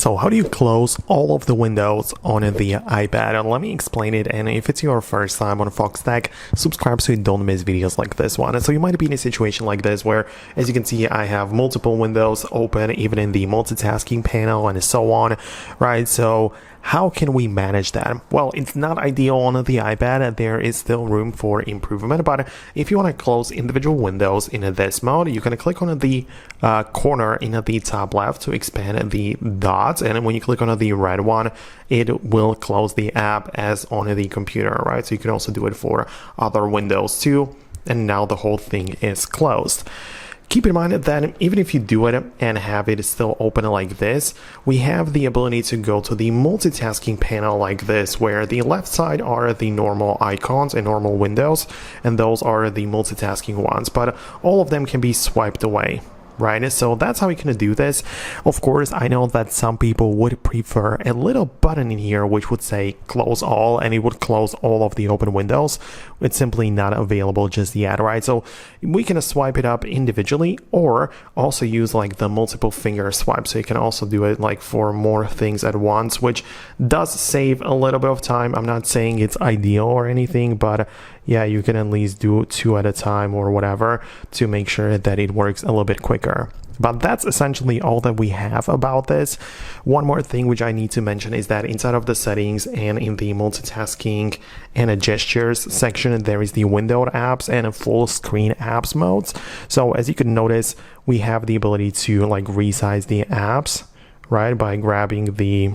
So how do you close all of the windows on the iPad? And let me explain it. And if it's your first time on Foxtecc, subscribe so you don't miss videos like this one. And so you might be in a situation like this where, as you can see, I have multiple windows open, even in the multitasking panel and so on, right? So how can we manage that? Well, it's not ideal on the iPad. There is still room for improvement. But if you want to close individual windows in this mode, you can click on the corner in the top left to expand the dots. And when you click on the red one, it will close the app as on the computer, right? So you can also do it for other windows too. And now the whole thing is closed. Keep in mind that even if you do it and have it still open like this, we have the ability to go to the multitasking panel like this, where the left side are the normal icons and normal windows, and those are the multitasking ones, but all of them can be swiped away. Right, so that's how we can do this. Of course, I know that some people would prefer a little button in here which would say close all, and it would close all of the open windows. It's simply not available just yet, right? So we can swipe it up individually, or also use like the multiple finger swipe, so you can also do it like for more things at once, which does save a little bit of time. I'm not saying it's ideal or anything, but yeah, you can at least do 2 at a time or whatever to make sure that it works a little bit quicker. But that's essentially all that we have about this. One more thing which I need to mention is that inside of the settings and in the multitasking and gestures section, there is the windowed apps and a full screen apps modes. So as you can notice, we have the ability to like resize the apps, right, by grabbing the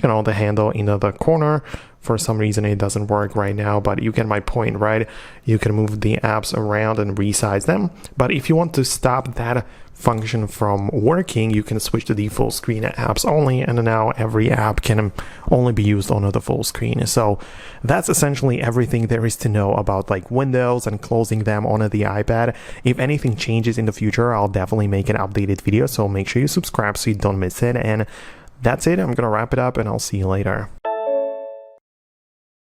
the handle in the corner. For some reason it doesn't work right now, but you get my point, right? You can move the apps around and resize them. But if you want to stop that function from working, you can switch to the full screen apps only, and now every app can only be used on the full screen. So that's essentially everything there is to know about like windows and closing them on the iPad. If anything changes in the future, I'll definitely make an updated video, so make sure you subscribe so you don't miss it. And that's it. I'm gonna wrap it up, and I'll see you later.